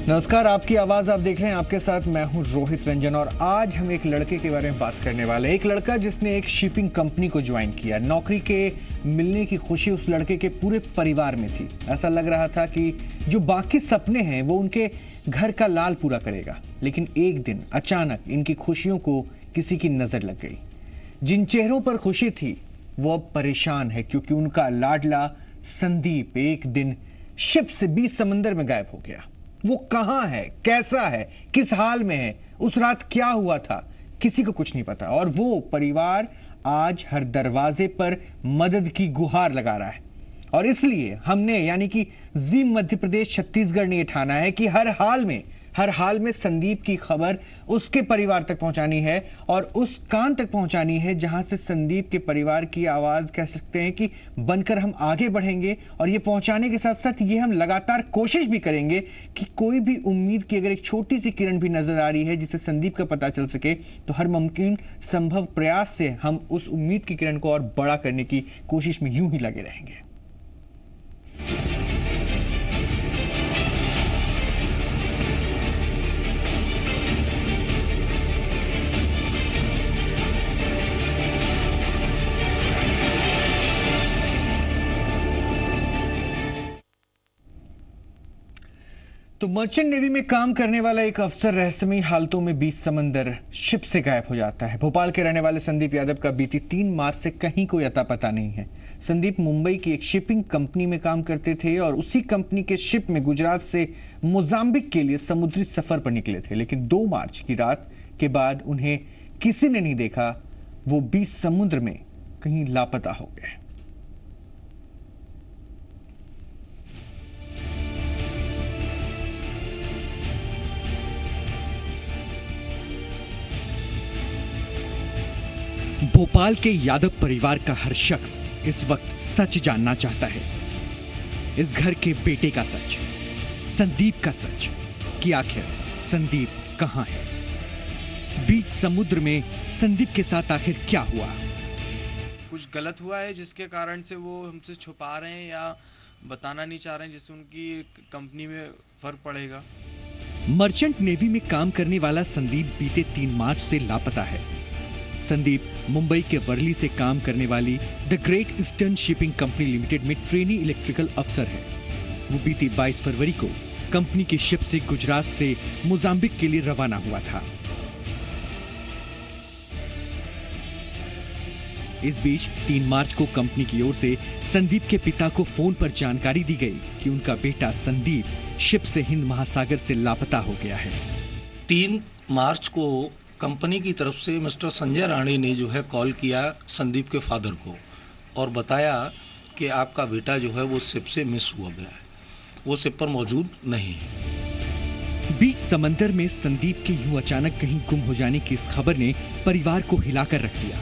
नमस्कार, आपकी आवाज आप देख रहे हैं। आपके साथ मैं हूं रोहित रंजन और आज हम एक लड़के के बारे में बात करने वाले हैं। एक लड़का जिसने एक शिपिंग कंपनी को ज्वाइन किया। नौकरी के मिलने की खुशी उस लड़के के पूरे परिवार में थी। ऐसा लग रहा था कि जो बाकी सपने हैं वो उनके घर का लाल पूरा करेगा, लेकिन एक दिन अचानक इनकी खुशियों को किसी की नजर लग गई। जिन चेहरों पर खुशी थी वो अब परेशान है, क्योंकि उनका लाडला संदीप एक दिन शिप से 20 समंदर में गायब हो गया। वो कहां है, कैसा है, किस हाल में है, उस रात क्या हुआ था, किसी को कुछ नहीं पता। और वो परिवार आज हर दरवाजे पर मदद की गुहार लगा रहा है। और इसलिए हमने यानी कि जी मध्य प्रदेश छत्तीसगढ़ ने यह ठाना है कि हर हाल में संदीप की खबर उसके परिवार तक पहुंचानी है और उस कान तक पहुंचानी है जहां से संदीप के परिवार की आवाज कह सकते हैं कि बनकर हम आगे बढ़ेंगे। और ये पहुंचाने के साथ साथ ये हम लगातार कोशिश भी करेंगे कि कोई भी उम्मीद की अगर एक छोटी सी किरण भी नजर आ रही है जिससे संदीप का पता चल सके, तो हर मुमकिन संभव प्रयास से हम उस उम्मीद की किरण को और बड़ा करने की कोशिश में यूं ही लगे रहेंगे। तो मर्चेंट नेवी में काम करने वाला एक अफसर रहस्यमयी हालतों में 20 समंदर शिप से गायब हो जाता है। भोपाल के रहने वाले संदीप यादव का बीती 3 मार्च से कहीं कोई अता पता नहीं है। संदीप मुंबई की एक शिपिंग कंपनी में काम करते थे और उसी कंपनी के शिप में गुजरात से मोजाम्बिक के लिए समुद्री सफर पर निकले थे, लेकिन 2 मार्च की रात के बाद उन्हें किसी ने नहीं देखा। वो 20 समुद्र में कहीं लापता हो गए। भोपाल के यादव परिवार का हर शख्स इस वक्त सच जानना चाहता है। इस घर के बेटे का सच, संदीप का सच, कि आखिर संदीप कहां है। बीच समुद्र में संदीप के साथ आखिर क्या हुआ। कुछ गलत हुआ है जिसके कारण से वो हमसे छुपा रहे हैं या बताना नहीं चाह रहे हैं, जिससे उनकी कंपनी में फर्क पड़ेगा। मर्चेंट नेवी में काम करने वाला संदीप बीते 3 मार्च से लापता है। संदीप मुंबई के वर्ली से काम करने वाली the great eastern shipping company limited में ट्रेनी इलेक्ट्रिकल अफसर है। वो बीती 22 फरवरी को कंपनी की शिप से गुजरात से मोजाम्बिक के लिए रवाना हुआ था। इस बीच 3 मार्च को कंपनी की ओर से संदीप के पिता को फोन पर जानकारी दी गई कि उनका बेटा संदीप शिप से हिंद महासागर से लापता हो गया है। 3 मार्च को कंपनी की तरफ से मिस्टर संजय राणे ने जो है कॉल किया संदीप के फादर को और बताया कि आपका बेटा जो है वो शिप से मिस हुआ गया है, वो शिप पर मौजूद नहीं है। बीच समंदर में संदीप के यूं अचानक कहीं गुम हो जाने की इस खबर ने परिवार को हिलाकर रख दिया।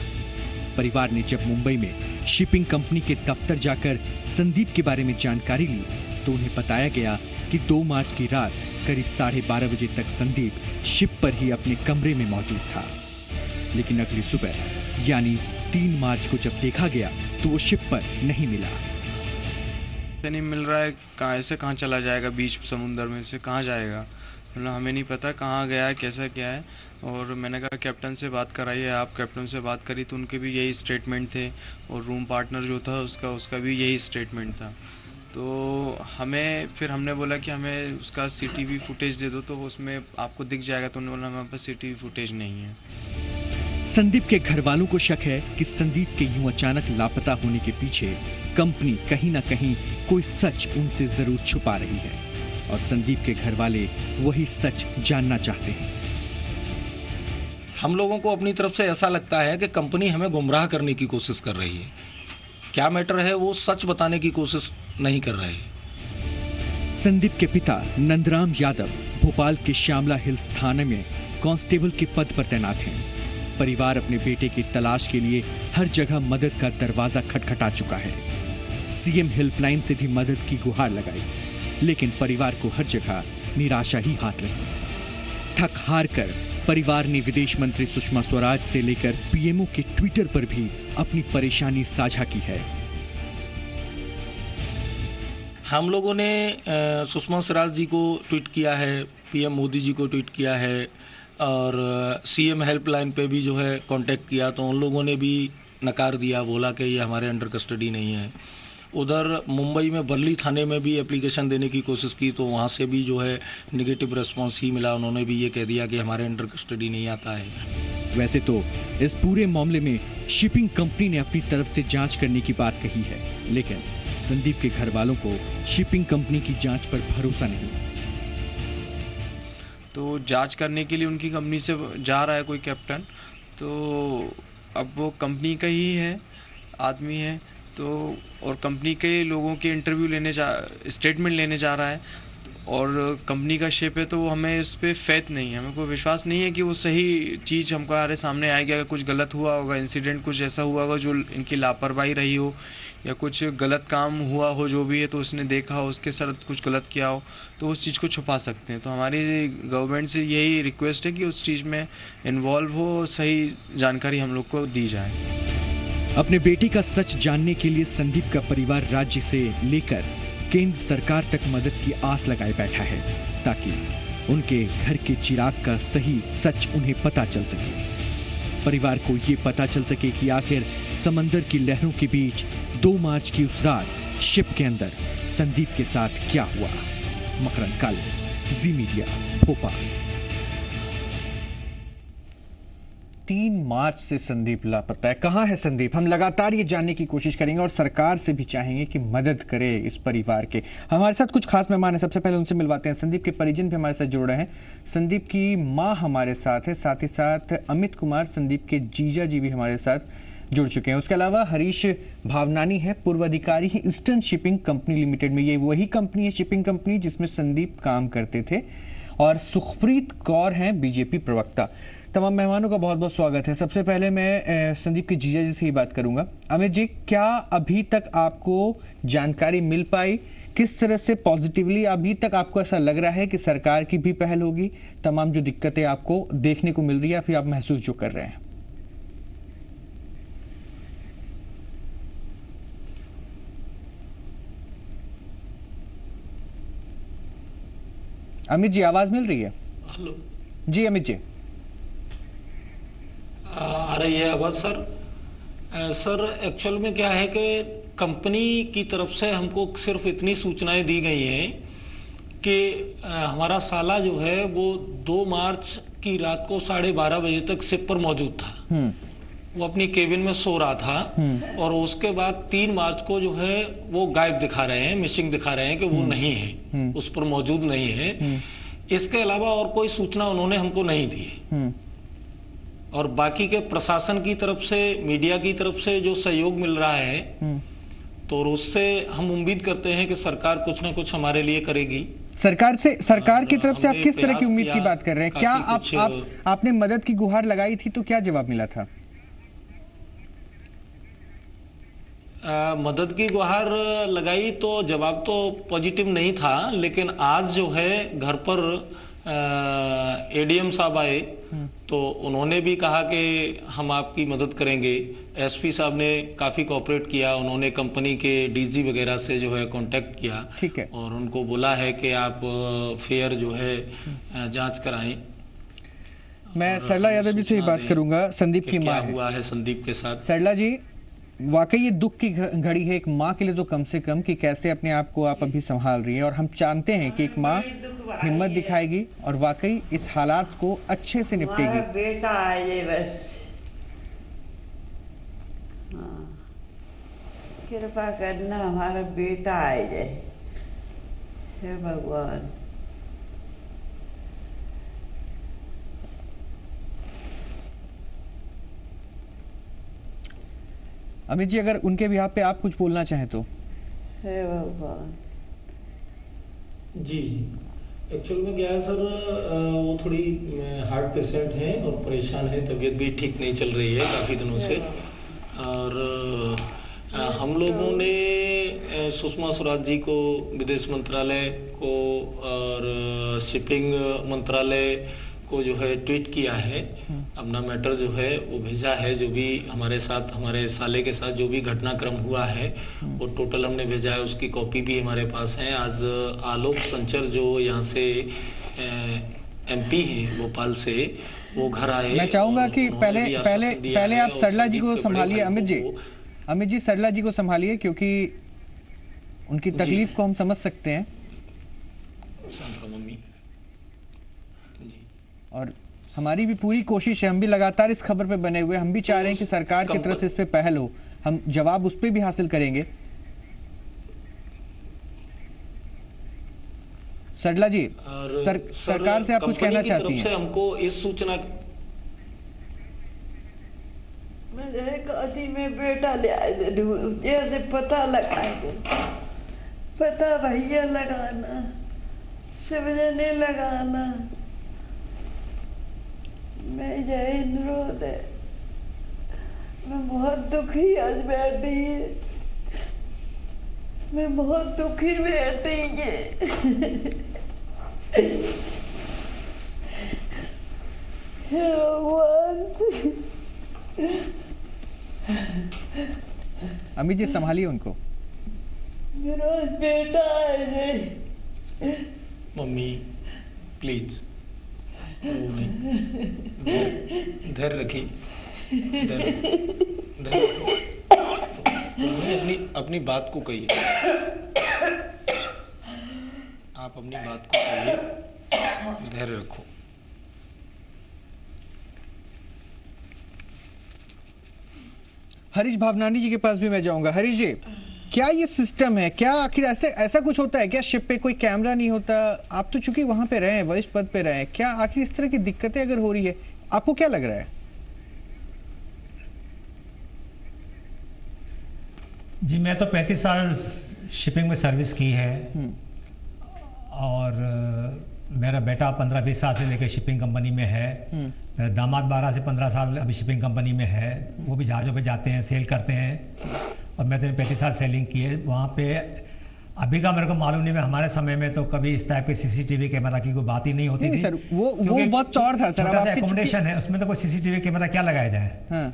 परिवार ने जब मुंबई में शिपिंग कंपनी के दफ्तर जाकर संदीप के बारे में जानकारी ली तो उन्हें बताया गया कि 2 मार्च की रात करीब 12:30 बजे तक संदीप शिप पर ही अपने कमरे में मौजूद था। लेकिन अगली सुबह यानी 3 मार्च को जब देखा गया तो वो शिप पर नहीं मिला। नहीं मिल रहा है, कहाँ चला जाएगा, बीच समुद्र में से कहाँ जाएगा, मतलब हमें नहीं पता कहाँ गया है, कैसा क्या है। और मैंने कहा कैप्टन से बात कराइए। आप कैप्टन से बात करी तो उनके भी यही स्टेटमेंट थे और रूम पार्टनर जो था उसका भी यही स्टेटमेंट था। तो हमने बोला कि हमें उसका सीसीटीवी फुटेज दे दो, तो उसमें आपको दिख जाएगा। तो उन्होंने बोला हमारे पास सीसीटीवी फुटेज नहीं है। संदीप के घर वालों को शक है कि संदीप के यूं अचानक लापता होने के पीछे कंपनी कहीं ना कहीं कोई सच उनसे जरूर छुपा रही है और संदीप के घर वाले वही सच जानना चाहते हैं। हम लोगों को अपनी तरफ से ऐसा लगता है कि कंपनी हमें गुमराह करने की कोशिश कर रही है। क्या मैटर है वो सच बताने की कोशिश नहीं कर रहे हैं। संदीप के पिता नंदराम यादव भोपाल के श्यामला हिल्स थाने में कांस्टेबल के पद पर तैनात हैं। परिवार अपने बेटे की तलाश के लिए हर जगह मदद का दरवाजा खटखटा चुका है। सीएम हेल्पलाइन से भी मदद की गुहार लगाई, लेकिन परिवार को हर जगह निराशा ही हाथ लगी। थक हार कर परिवार ने विदेश मंत्री सुषमा स्वराज से लेकर पीएमओ के ट्विटर पर भी अपनी परेशानी साझा की है। हम लोगों ने सुषमा स्वराज जी को ट्वीट किया है, पीएम मोदी जी को ट्वीट किया है, और सीएम हेल्पलाइन पे भी जो है कांटेक्ट किया, तो उन लोगों ने भी नकार दिया, बोला कि ये हमारे अंडर कस्टडी नहीं है। उधर मुंबई में बर्ली थाने में भी एप्लीकेशन देने की कोशिश की, तो वहाँ से भी जो है नेगेटिव रिस्पॉन्स ही मिला। उन्होंने भी ये कह दिया कि हमारे अंडर कस्टडी नहीं आता है। वैसे तो इस पूरे मामले में शिपिंग कंपनी ने अपनी तरफ से जांच करने की बात कही है, लेकिन संदीप के घर वालों को शिपिंग कंपनी की जांच पर भरोसा नहीं। तो जांच करने के लिए उनकी कंपनी से जा रहा है कोई कैप्टन, तो अब वो कंपनी का ही है, आदमी है, तो और कंपनी के लोगों के इंटरव्यू स्टेटमेंट लेने जा रहा है, और कंपनी का शिप है, तो हमें इस पे फेथ नहीं है, हमें कोई विश्वास नहीं है कि वो सही चीज़ हमको हमारे सामने आएगी। अगर कुछ गलत हुआ होगा, इंसिडेंट कुछ ऐसा हुआ होगा जो इनकी लापरवाही रही हो, या कुछ गलत काम हुआ हो जो भी है, तो उसने देखा हो, उसके साथ कुछ गलत किया हो, तो उस चीज़ को छुपा सकते हैं। तो हमारी गवर्नमेंट से यही रिक्वेस्ट है कि उस चीज़ में इन्वॉल्व हो, सही जानकारी हम लोग को दी जाए। अपने बेटे का सच जानने के लिए संदीप का परिवार राज्य से लेकर केंद्र सरकार तक मदद की आस लगाए बैठा है, ताकि उनके घर के चिराग का सही सच उन्हें पता चल सके। परिवार को ये पता चल सके कि आखिर समंदर की लहरों के बीच 2 मार्च की उस रात शिप के अंदर संदीप के साथ क्या हुआ। मकरंद काले, जी मीडिया, भोपाल। 3 मार्च से संदीप लापता है। कहाँ है संदीप? हम लगातार ये जानने की कोशिश करेंगे और सरकार से भी चाहेंगे कि मदद करे इस परिवार के। हमारे साथ कुछ खास मेहमान हैं, सबसे पहले उनसे मिलवाते हैं। संदीप के परिजन भी हमारे साथ जुड़ रहे हैं। संदीप की माँ हमारे साथ है, साथ ही साथ अमित कुमार, संदीप के जीजा जी भी हमारे साथ जुड़ चुके हैं। उसके अलावा हरीश भावनानी है, पूर्व अधिकारी है ईस्टर्न शिपिंग कंपनी लिमिटेड में। ये वही कंपनी है, शिपिंग कंपनी, जिसमें संदीप काम करते थे। और सुखप्रीत कौर हैं, बीजेपी प्रवक्ता। तमाम मेहमानों का बहुत बहुत स्वागत है। सबसे पहले मैं संदीप के जीजा जी से ही बात करूंगा। अमित जी, क्या अभी तक आपको जानकारी मिल पाई? किस तरह से पॉजिटिवली अभी तक आपको ऐसा लग रहा है कि सरकार की भी पहल होगी? तमाम जो दिक्कतें आपको देखने को मिल रही है या फिर आप महसूस जो कर रहे हैं? अमित जी, आवाज मिल रही है? हेलो जी अमित जी, आ रही है आवाज़ सर? सर एक्चुअल में क्या है कि कंपनी की तरफ से हमको सिर्फ इतनी सूचनाएं दी गई हैं कि हमारा साला जो है वो 2 मार्च की रात को 12:30 बजे तक शिप पर मौजूद था। वो अपनी केबिन में सो रहा था, और उसके बाद 3 मार्च को जो है वो गायब दिखा रहे हैं, मिसिंग दिखा रहे हैं कि वो नहीं है, उस पर मौजूद नहीं है। इसके अलावा और कोई सूचना उन्होंने हमको नहीं दी है। और बाकी के प्रशासन की तरफ से, मीडिया की तरफ से जो सहयोग मिल रहा है, तो उससे हम उम्मीद करते हैं कि सरकार कुछ ना कुछ हमारे लिए करेगी। सरकार की तरफ से आप किस तरह की उम्मीद की बात कर रहे हैं? क्या आपने मदद की गुहार लगाई थी तो क्या जवाब मिला था? मदद की गुहार लगाई तो जवाब तो पॉजिटिव नहीं था, लेकिन आज जो है घर पर एडीएम साहब आए, तो उन्होंने भी कहा कि हम आपकी मदद करेंगे। एसपी साहब ने काफ़ी कोऑपरेट किया, उन्होंने कंपनी के डीजी वगैरह से जो है कांटेक्ट किया, ठीक है, और उनको बोला है कि आप फेयर जो है जांच कराएं। मैं सरला यादव जी से ही बात करूंगा, संदीप की मां हुआ है संदीप के साथ। सरला जी, वाकई ये दुख की घड़ी है एक माँ के लिए, तो कम से कम कि कैसे अपने आप को आप अभी संभाल रही हैं, और हम जानते हैं कि एक माँ हिम्मत दिखाएगी और वाकई इस हालात को अच्छे से निपटेगी। बेटा आए बस, कृपा करना हमारा बेटा आ जाए, हे भगवान। अमित जी, अगर उनके बिहाफ पे आप कुछ बोलना चाहें तो। हे भगवान जी, एक्चुअल में क्या है सर, वो थोड़ी हार्ट पेशेंट हैं और परेशान हैं, तबीयत भी ठीक नहीं चल रही है काफ़ी दिनों से। और हम लोगों ने सुषमा स्वराज जी को, विदेश मंत्रालय को और शिपिंग मंत्रालय को जो है ट्वीट किया है, अपना मैटर जो है वो भेजा है, जो भी हमारे साथ, हमारे साले के साथ जो भी घटनाक्रम हुआ है वो टोटल हमने भेजा है, उसकी कॉपी भी हमारे पास है। आज आलोक संचर जो यहाँ से एमपी हैं भोपाल से, वो घर आए। मैं चाहूंगा और कि उन्होंने पहले भी पहले आश्वासन दिया पहले है आप और सरला जी संदीप को के बड़े संभालिए। भाई अमित जी सरला जी को संभालिए, क्योंकि उनकी तकलीफ को हम समझ सकते हैं। शांत रहो मम्मी जी। और हमारी भी पूरी कोशिश है, हम भी लगातार इस खबर पे बने हुए, हम भी चाह रहे हैं कि सरकार की तरफ से इस पे पहल हो, हम जवाब उस पे भी हासिल करेंगे। सरला जी, सरकार से आप कुछ कहना चाहती हैं? से हमको इस सूचना, मुझे काशी में बेटा ले आए थे, जैसे पता लगाए थे, पता भैया लगाना, समझने लगाना। मैं जय अनुरोध है, मैं बहुत दुखी आज बैठी है, मैं बहुत दुखी बैठी है। हे भगवान, अमित जी संभालिए उनको। मेरा बेटा है। मम्मी प्लीज वो नहीं, धैर्य रखिए, धैर्य अपनी अपनी बात को कहिए, आप अपनी बात को कहिए, धैर्य रखो। हरीश भावनानी जी के पास भी मैं जाऊंगा। हरीश जी, क्या ये सिस्टम है, क्या आखिर ऐसा कुछ होता है क्या? शिप पे कोई कैमरा नहीं होता? आप तो चूंकि वहां पे रहे हैं, वरिष्ठ पद पे रहे हैं, क्या आखिर इस तरह की दिक्कतें अगर हो रही है, आपको क्या लग रहा है? जी, मैं तो 35 साल शिपिंग में सर्विस की है और मेरा बेटा 15-20 साल से लेकर शिपिंग कंपनी में है। मेरा दामाद 12 से 15 साल अभी शिपिंग कंपनी में है, वो भी जहाज़ों पे जाते हैं, सेल करते हैं। और मैं तो 35 साल सेलिंग की है वहाँ पे। अभी का मेरे को मालूम नहीं, मैं हमारे समय में तो कभी इस टाइप के सीसीटीवी कैमरा की कोई बात ही नहीं होती थी सर, वो वक्त और था सर। अब आपकी एकोमोडेशन है, उसमें तो कोई सीसीटीवी कैमरा क्या लगाया जाए? हाँ,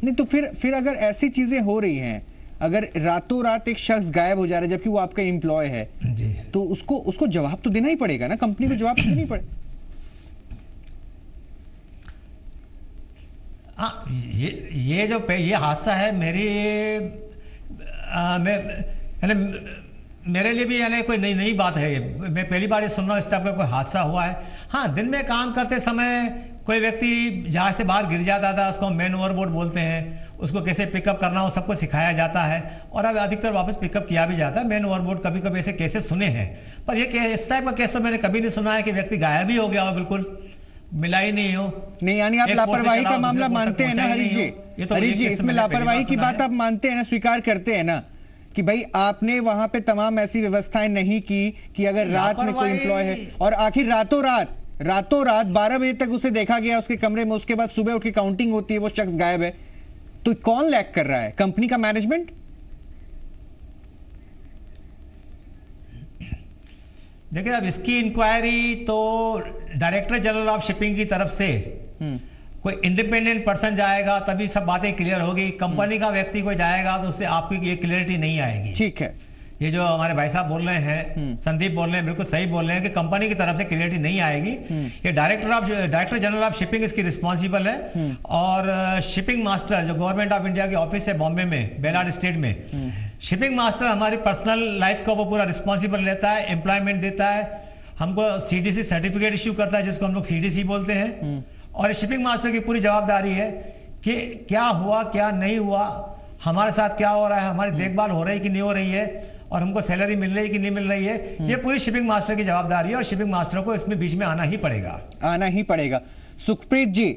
नहीं तो फिर अगर ऐसी चीजें हो रही हैं, अगर रातों रात एक शख्स गायब हो जा रहा है जबकि वो आपका एम्प्लॉय है जी, तो उसको जवाब तो देना ही पड़ेगा ना, कंपनी को जवाब तो देना ही पड़ेगा। हाँ, ये हादसा है मेरे लिए भी यानी कोई नई बात है। मैं पहली बार ये सुन रहा हूँ इस टाइप का कोई हादसा हुआ है। हाँ, दिन में काम करते समय कोई व्यक्ति जहाज से बाहर गिर जाता था, उसको मैन ओवरबोर्ड बोलते हैं, उसको कैसे पिकअप करना हो सबको सिखाया जाता है और अब अधिकतर वापस पिकअप किया भी जाता है। मैन ओवरबोर्ड कभी कभी ऐसे केसेस सुने हैं, पर ये इस टाइप का केस तो मैंने कभी नहीं सुना है कि व्यक्ति गायब ही हो गया हो, बिल्कुल मिला ही नहीं हो। नहीं, यानी आप लापरवाही का मामला मानते हैं ना हरीश जी? हरीश जी, इसमें लापरवाही की बात आप मानते हैं ना, स्वीकार करते हैं ना कि भाई आपने वहां पे तमाम ऐसी व्यवस्थाएं नहीं की कि अगर रात में कोई एम्प्लॉय है और आखिर रातों रात 12 बजे तक उसे देखा गया उसके कमरे में, उसके बाद सुबह उठ के काउंटिंग होती है, वो शख्स गायब है, तो कौन लैक कर रहा है? कंपनी का मैनेजमेंट? देखिए, अब इसकी इंक्वायरी तो डायरेक्टर जनरल ऑफ शिपिंग की तरफ से कोई इंडिपेंडेंट पर्सन जाएगा तभी सब बातें क्लियर होगी। कंपनी का व्यक्ति कोई जाएगा तो उससे आपकी ये क्लियरिटी नहीं आएगी। ठीक है, ये जो हमारे भाई साहब बोल रहे हैं, संदीप बोल रहे हैं, बिल्कुल सही बोल रहे हैं कि कंपनी की तरफ से क्लियरिटी नहीं आएगी। ये डायरेक्टर जनरल ऑफ शिपिंग इसकी रिस्पॉन्सिबल है और शिपिंग मास्टर जो गवर्नमेंट ऑफ इंडिया की ऑफिस है बॉम्बे में, बेलाड स्टेट में, शिपिंग मास्टर हमारी पर्सनल लाइफ का वो पूरा रिस्पॉन्सिबल रहता है, एम्प्लॉयमेंट देता है, हमको CDC सर्टिफिकेट इश्यू करता है जिसको हम लोग CDC बोलते हैं। और शिपिंग मास्टर की पूरी जवाबदारी है कि क्या हुआ क्या नहीं हुआ, हमारे साथ क्या हो रहा है, हमारी देखभाल हो रही कि नहीं हो रही है और हमको सैलरी मिल रही कि नहीं मिल रही है, ये पूरी शिपिंग मास्टर की जवाबदारी है और शिपिंग मास्टर को इसमें बीच में आना ही पड़ेगा। सुखप्रीत जी,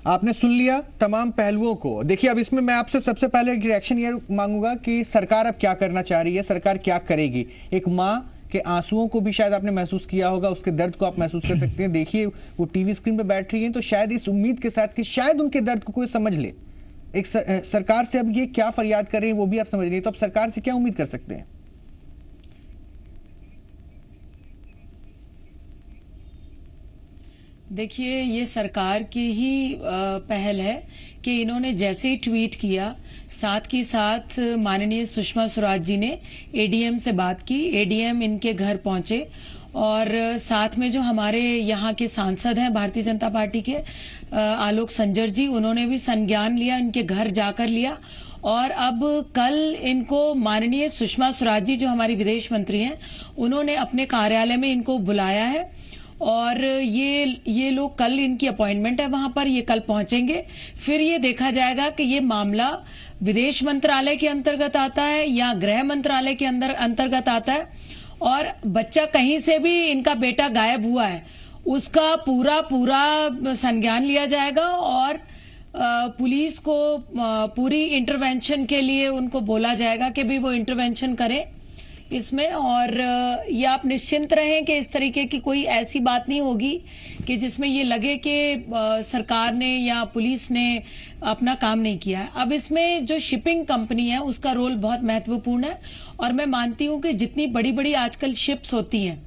आपने सुन लिया तमाम पहलुओं को। देखिए, अब इसमें मैं आपसे सबसे पहले रिएक्शन ये मांगूंगा कि सरकार अब क्या करना चाह रही है, सरकार क्या करेगी? एक माँ के आंसुओं को भी शायद आपने महसूस किया होगा, उसके दर्द को आप महसूस कर सकते हैं। देखिए, वो टीवी स्क्रीन पे बैठ रही हैं तो शायद इस उम्मीद के साथ कि शायद उनके दर्द को कोई समझ ले। एक सरकार से अब ये क्या फरियाद कर रही है वो भी आप समझ रही है, तो अब सरकार से क्या उम्मीद कर सकते हैं? देखिए, ये सरकार की ही पहल है कि इन्होंने जैसे ही ट्वीट किया, साथ के साथ माननीय सुषमा स्वराज जी ने एडीएम से बात की, एडीएम इनके घर पहुंचे और साथ में जो हमारे यहाँ के सांसद हैं भारतीय जनता पार्टी के आलोक संजर जी, उन्होंने भी संज्ञान लिया, इनके घर जाकर लिया। और अब कल इनको माननीय सुषमा स्वराज जी जो हमारी विदेश मंत्री हैं, उन्होंने अपने कार्यालय में इनको बुलाया है और ये लोग कल इनकी अपॉइंटमेंट है वहां पर, ये कल पहुंचेंगे। फिर ये देखा जाएगा कि ये मामला विदेश मंत्रालय के अंतर्गत आता है या गृह मंत्रालय के अंतर्गत आता है। और बच्चा कहीं से भी, इनका बेटा गायब हुआ है, उसका पूरा संज्ञान लिया जाएगा और पुलिस को पूरी इंटरवेंशन के लिए उनको बोला जाएगा कि भी वो इंटरवेंशन करें इसमें। और ये आप निश्चिंत रहें कि इस तरीके की कोई ऐसी बात नहीं होगी कि जिसमें ये लगे कि सरकार ने या पुलिस ने अपना काम नहीं किया है। अब इसमें जो शिपिंग कंपनी है उसका रोल बहुत महत्वपूर्ण है और मैं मानती हूं कि जितनी बड़ी बड़ी आजकल शिप्स होती हैं,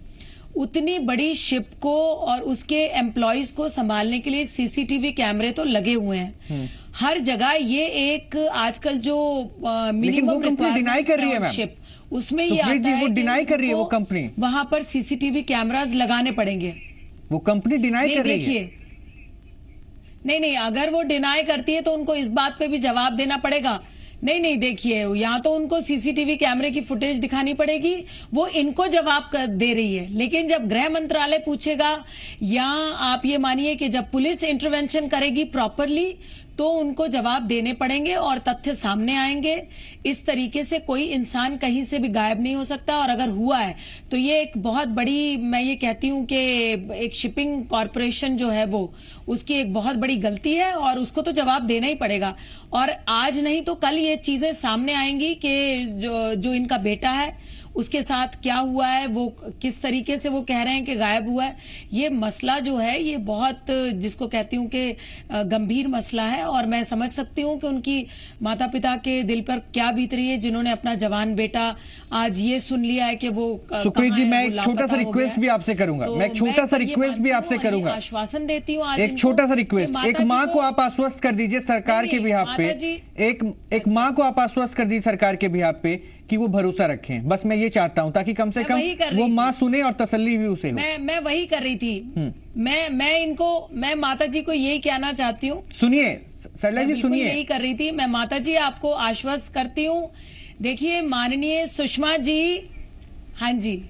उतनी बड़ी शिप को और उसके एम्प्लॉयज को संभालने के लिए सीसीटीवी कैमरे तो लगे हुए हैं हर जगह। ये एक आजकल जो मिनिमम डिनाई कर रही है मैम शिप, उसमें ये आता है वो डिनाई कर रही है, वो कंपनी वहां पर सीसीटीवी कैमरास लगाने पड़ेंगे। वो कंपनी डिनाई कर रही है। नहीं, अगर वो डिनाई करती है तो उनको इस बात पे भी जवाब देना पड़ेगा। नहीं, देखिए, यहाँ तो उनको सीसीटीवी कैमरे की फुटेज दिखानी पड़ेगी, वो इनको जवाब दे रही है। लेकिन जब गृह मंत्रालय पूछेगा या आप ये मानिए कि जब पुलिस इंटरवेंशन करेगी प्रॉपरली, तो उनको जवाब देने पड़ेंगे और तथ्य सामने आएंगे। इस तरीके से कोई इंसान कहीं से भी गायब नहीं हो सकता और अगर हुआ है तो ये एक बहुत बड़ी, मैं ये कहती हूँ कि एक शिपिंग कॉरपोरेशन जो है वो, उसकी एक बहुत बड़ी गलती है और उसको तो जवाब देना ही पड़ेगा। और आज नहीं तो कल ये चीजें सामने आएंगी कि जो इनका बेटा है उसके साथ क्या हुआ है, वो किस तरीके से वो कह रहे हैं कि गायब हुआ है। ये मसला जो है ये बहुत, जिसको कहती हूँ कि गंभीर मसला है और मैं समझ सकती हूँ कि उनकी माता पिता के दिल पर क्या बीत रही है, जिन्होंने अपना जवान बेटा आज ये सुन लिया है कि वो सुप्रीत जी, मैं एक छोटा सा रिक्वेस्ट भी आपसे करूंगा, मैं एक छोटा सा रिक्वेस्ट भी आपसे करूंगा, आश्वासन देती हूँ, एक छोटा सा रिक्वेस्ट, एक माँ को आप आश्वस्त कर दीजिए सरकार के बिहाफ पे, एक माँ को आप आश्वस्त कर दीजिए सरकार के बिहाफ पे कि वो भरोसा रखें। बस मैं ये चाहता हूं ताकि कम से कम वो माँ सुने और तसल्ली भी उसे हो। मैं वही कर रही थी। मैं माता जी को यही कहना चाहती हूँ। सुनिए सरला जी, सुनिए, यही कर रही थी मैं। माता जी आपको आश्वस्त करती हूँ, देखिए माननीय सुषमा जी, हाँ जी,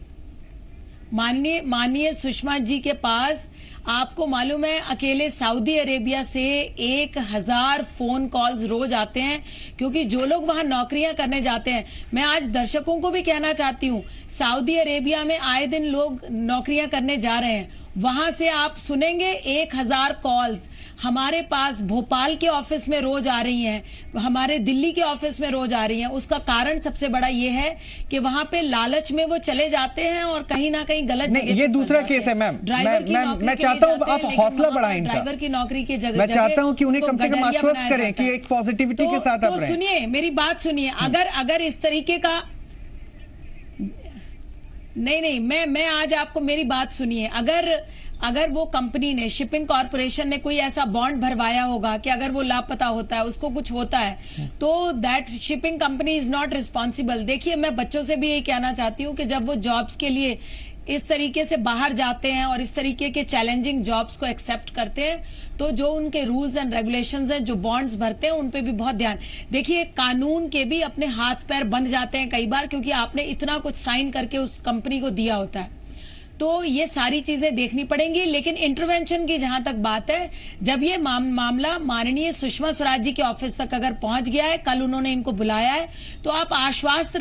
माननीय सुषमा जी के पास आपको मालूम है अकेले सऊदी अरेबिया से 1000 फोन कॉल्स रोज आते हैं, क्योंकि जो लोग वहां नौकरियां करने जाते हैं, मैं आज दर्शकों को भी कहना चाहती हूं, सऊदी अरेबिया में आए दिन लोग नौकरियां करने जा रहे हैं। वहां से आप सुनेंगे 1000 कॉल्स हमारे पास भोपाल के ऑफिस में रोज आ रही हैं, हमारे दिल्ली के ऑफिस में रोज आ रही हैं। उसका कारण सबसे बड़ा ये है कि वहां पे लालच में वो चले जाते हैं और कहीं ना कहीं गलत जगह। ये दूसरा केस है मैम, मैं चाहता हूँ आप हौसला बढ़ाएं इनका। ड्राइवर की नौकरी की जगह मैं चाहता हूँ कि उन्हें कम से कम आश्वस्त करें कि एक पॉजिटिविटी के साथ आप रहें। सुनिए मेरी बात सुनिए, अगर इस तरीके का नहीं, मैं आज आपको मेरी बात सुनिए। अगर वो कंपनी ने, शिपिंग कॉर्पोरेशन ने कोई ऐसा बॉन्ड भरवाया होगा कि अगर वो लापता होता है, उसको कुछ होता है, तो that shipping company is not responsible. देखिए मैं बच्चों से भी यही कहना चाहती हूँ कि जब वो जॉब्स के लिए इस तरीके से बाहर जाते हैं और इस तरीके के चैलेंजिंग जॉब्स को एक्सेप्ट करते हैं, तो जो उनके रूल्स एंड रेगुलेशंस हैं, जो बॉन्ड्स भरते हैं, उन पे भी बहुत ध्यान। देखिए कानून के भी अपने हाथ पैर बंध जाते हैं कई बार, क्योंकि आपने इतना कुछ साइन करके उस कंपनी को दिया होता है। तो ये सारी चीजें देखनी पड़ेंगी। लेकिन इंटरवेंशन की जहां तक बात है, जब ये मामला माननीय सुषमा स्वराज जी के ऑफिस तक अगर पहुंच गया है, कल उन्होंने इनको बुलाया है, तो आप आश्वस्त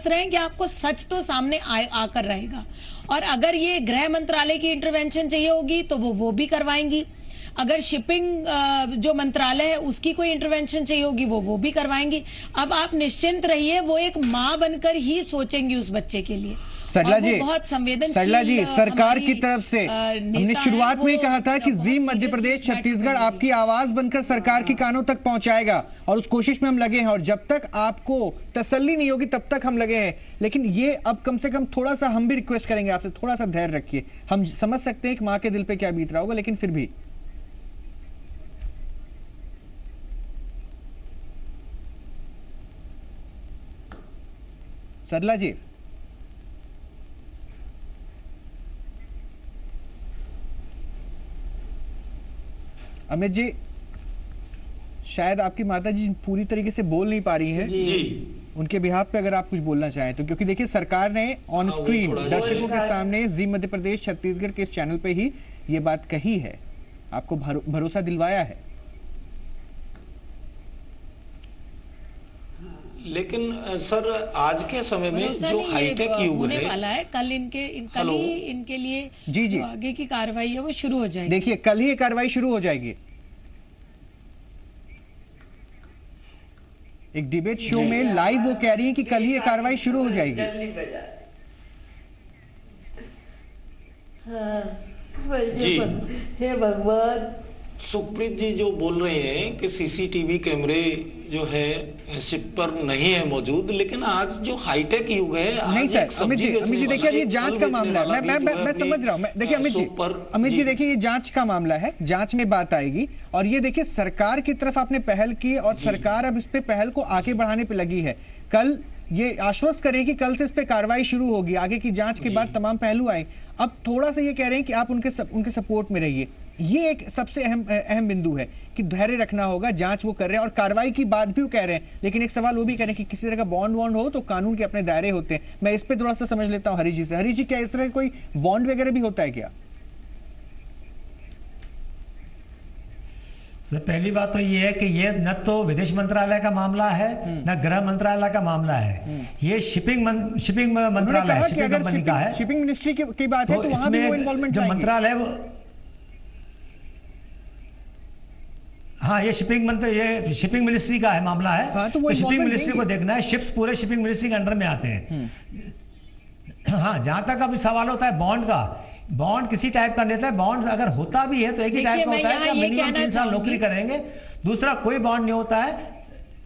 रहें कि आपको सच तो सामने आकर रहेगा। और अगर ये गृह मंत्रालय की इंटरवेंशन चाहिए होगी तो वो भी करवाएंगी। अगर शिपिंग जो मंत्रालय है उसकी कोई इंटरवेंशन चाहिए होगी वो भी करवाएंगी। अब आप निश्चिंत रहिए, वो एक माँ बनकर ही सोचेंगी उस बच्चे के लिए। सरला और वो जी, बहुत संवेदनशील सरला जी, सरकार हमारी, की तरफ से हमने नेता शुरुआत हैं, में ही वो कहा था कि बहुत जी मध्य seriously प्रदेश इस मैटर को छत्तीसगढ़ लेंगे। आपकी आवाज बनकर सरकार के कानों तक पहुंचाएगा और उस कोशिश में हम लगे हैं, और जब तक आपको तसल्ली नहीं होगी तब तक हम लगे हैं। लेकिन ये अब कम से कम थोड़ा सा हम भी रिक्वेस्ट करेंगे आपसे, थोड़ा सा धैर्य रखिए। हम समझ सकते हैं कि माँ के दिल पे क्या बीत रहा होगा, लेकिन फिर भी सरला जी, अमित जी, शायद आपकी माता जी पूरी तरीके से बोल नहीं पा रही हैं। जी उनके बिहाफ पे अगर आप कुछ बोलना चाहें तो, क्योंकि देखिए सरकार ने ऑन हाँ, वो स्क्रीन थोड़ा दर्शकों के सामने जी मध्य प्रदेश छत्तीसगढ़ के इस चैनल पे ही ये बात कही है, आपको भरोसा दिलवाया है। लेकिन सर आज के समय में भरोसा जो नहीं, ये हाईटेक युग होने है, वाला है। कल कल हेलो। ही इनके लिए जी, जी। जो आगे की कार्रवाई है वो शुरू हो जाएगी। देखिए कल ही ये कार्रवाई शुरू हो जाएगी। एक डिबेट शो में लाइव वो कह रही हैं कि कल ही ये कार्रवाई शुरू हो जाएगी। दिल्ली बाजार। हाँ, वही जी। हे भगवान। सुखप्रीत जी जो बोल रहे हैं कि सीसीटीवी कैमरे जो है शिप पर नहीं है मौजूद, लेकिन आज जो हाईटेक युग है, आज नहीं एक सर, सब्जी अमित जी बेचने देखिए वाला, ये एक जांच फल का बेचने मामला है। वाला मैं भी मैं जो है मैं अपनी, समझ रहा हूँ। देखिए अमित जी, सुपर जी। देखिए ये जांच का मामला है, जांच में बात आएगी। और ये देखिए सरकार की तरफ आपने पहल की और सरकार अब इस पे पहल को आगे बढ़ाने पे लगी है। कल ये आश्वस्त करें कि कल से इस पे कार्रवाई शुरू होगी, आगे की जांच के बाद तमाम पहलू आए। अब थोड़ा सा ये कह रहे हैं कि आप उनके सपोर्ट में रहिए। ये एक सबसे अहम बिंदु है कि धैर्य रखना होगा। जांच वो कर रहे हैं और कार्रवाई की बात भी वो कह रहे हैं, लेकिन एक सवाल वो भी कह रहे हैं कि किसी तरह का बॉन्ड हो तो कानून के अपने दायरे होते हैं। मैं इस पे थोड़ा सा समझ लेता हूँ हरी जी से। हरी जी, क्या इस तरह कोई बॉन्ड वगैरह भी होता है क्या? सर पहली बात तो ये है कि ये न तो विदेश मंत्रालय का मामला है न गृह मंत्रालय का मामला है, ये शिपिंग मंत्रालय है, शिपिंग कंपनी का है। शिपिंग मिनिस्ट्री की बात है तो वहां भी वो इन्वॉल्वमेंट जो मंत्रालय हाँ ये शिपिंग मिनिस्ट्री का है मामला है। हाँ, तो वो शिपिंग involvement मिनिस्ट्री को देंगे। देखना है, शिप्स पूरे शिपिंग मिनिस्ट्री के अंडर में आते हैं। हाँ जहां तक अभी सवाल होता है बॉन्ड का, बॉन्ड किसी टाइप का नहीं है। बॉन्ड अगर होता भी है तो एक ही टाइप का होता है कि मिनिमम 3 साल नौकरी करेंगे, दूसरा कोई बॉन्ड नहीं होता है।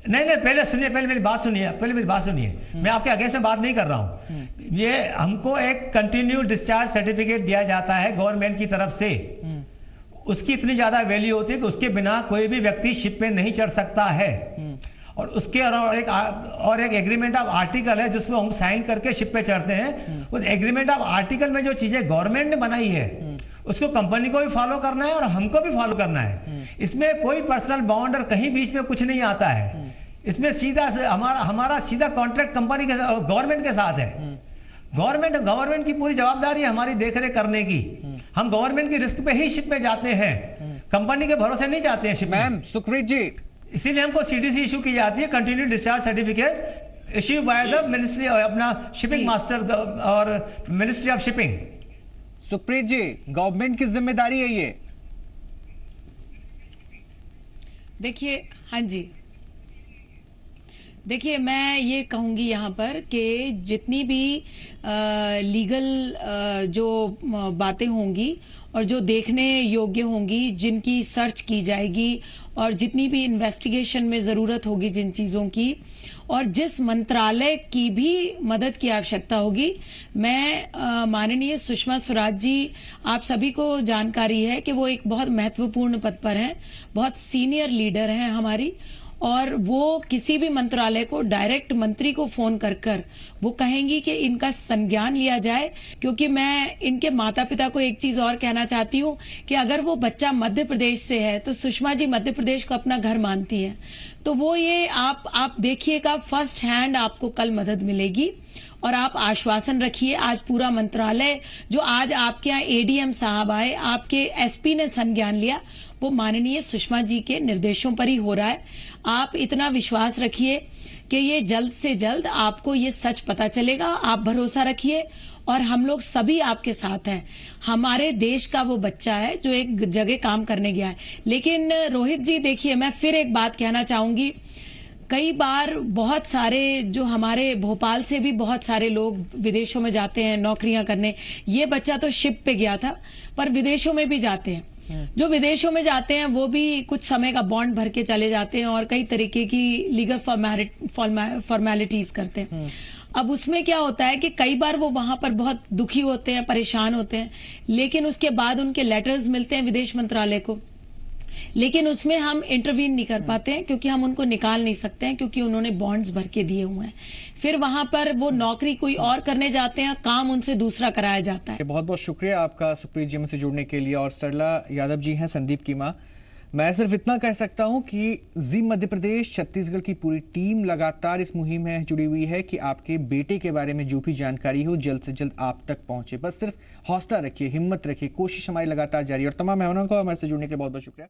नहीं पहले सुनिए, पहले मेरी बात सुनिए, मैं आपके अगेंस्ट में बात नहीं कर रहा हूँ। ये हमको एक कंटिन्यू डिस्चार्ज सर्टिफिकेट दिया जाता है गवर्नमेंट की तरफ से, उसकी इतनी ज्यादा वैल्यू होती है कि उसके बिना कोई भी व्यक्ति शिप में नहीं चढ़ सकता है। और उसके और एक एग्रीमेंट ऑफ आर्टिकल है जिसमें हम साइन करके शिप पे चढ़ते हैं। उस एग्रीमेंट ऑफ आर्टिकल में जो चीजें गवर्नमेंट ने बनाई है उसको कंपनी को भी फॉलो करना है और हमको भी फॉलो करना है। इसमें कोई पर्सनल बॉन्ड और कहीं बीच में कुछ नहीं आता है। इसमें सीधा हमारा सीधा कॉन्ट्रैक्ट कंपनी के गवर्नमेंट के साथ है। गवर्नमेंट की पूरी जवाबदारी है हमारी देखरेख करने की। हम गवर्नमेंट की रिस्क पे ही शिप में जाते हैं, कंपनी के भरोसे नहीं जाते हैं शिप में। मैम सुखप्रीत जी, इसीलिए हमको सीडीसी इशू की जाती है, continuous discharge certificate issue by the ministry अपना शिपिंग मास्टर और ministry of shipping. Sukhpreet ji, government की जिम्मेदारी है ये। देखिए, हाँ जी, देखिए मैं ये कहूँगी यहाँ पर कि जितनी भी लीगल जो बातें होंगी और जो देखने योग्य होंगी, जिनकी सर्च की जाएगी और जितनी भी इन्वेस्टिगेशन में ज़रूरत होगी जिन चीज़ों की, और जिस मंत्रालय की भी मदद की आवश्यकता होगी, मैं माननीय सुषमा स्वराज जी, आप सभी को जानकारी है कि वो एक बहुत महत्वपूर्ण पद पर हैं, बहुत सीनियर लीडर हैं हमारी, और वो किसी भी मंत्रालय को डायरेक्ट मंत्री को फोन कर वो कहेंगी कि इनका संज्ञान लिया जाए। क्योंकि मैं इनके माता पिता को एक चीज और कहना चाहती हूँ कि अगर वो बच्चा मध्य प्रदेश से है तो सुषमा जी मध्य प्रदेश को अपना घर मानती हैं, तो वो ये आप देखिएगा, फर्स्ट हैंड आपको कल मदद मिलेगी। और आप आश्वासन रखिए, आज पूरा मंत्रालय जो आज आपके यहाँ एडीएम साहब आए, आपके एसपी ने संज्ञान लिया, वो माननीय सुषमा जी के निर्देशों पर ही हो रहा है। आप इतना विश्वास रखिए कि ये जल्द से जल्द आपको ये सच पता चलेगा। आप भरोसा रखिए और हम लोग सभी आपके साथ हैं। हमारे देश का वो बच्चा है जो एक जगह काम करने गया है। लेकिन रोहित जी देखिए, मैं फिर एक बात कहना चाहूंगी, कई बार बहुत सारे जो हमारे भोपाल से भी बहुत सारे लोग विदेशों में जाते हैं नौकरियां करने। ये बच्चा तो शिप पे गया था, पर विदेशों में भी जाते हैं। जो विदेशों में जाते हैं वो भी कुछ समय का बॉन्ड भर के चले जाते हैं और कई तरीके की लीगल फॉर्मेलिटीज करते हैं। अब उसमें क्या होता है कि कई बार वो वहां पर बहुत दुखी होते हैं, परेशान होते हैं, लेकिन उसके बाद उनके लेटर्स मिलते हैं विदेश मंत्रालय को, लेकिन उसमें हम इंटरवीन नहीं कर पाते हैं क्योंकि हम उनको निकाल नहीं सकते हैं, क्योंकि उन्होंने बॉन्ड्स भर के दिए हुए हैं। फिर वहां पर वो नौकरी कोई और करने जाते हैं, काम उनसे दूसरा कराया जाता है। बहुत बहुत शुक्रिया आपका सुप्रीत जी से जुड़ने के लिए। और सरला यादव जी हैं संदीप की मां। मैं सिर्फ इतना कह सकता हूं कि जी मध्य प्रदेश छत्तीसगढ़ की पूरी टीम लगातार इस मुहिम में जुड़ी हुई है कि आपके बेटे के बारे में जो भी जानकारी हो जल्द से जल्द आप तक पहुंचे। बस सिर्फ हौसला रखिए, हिम्मत रखिए, कोशिश हमारी लगातार जारी है। और तमाम मेहमानों को हमारे से जुड़ने के लिए बहुत बहुत शुक्रिया।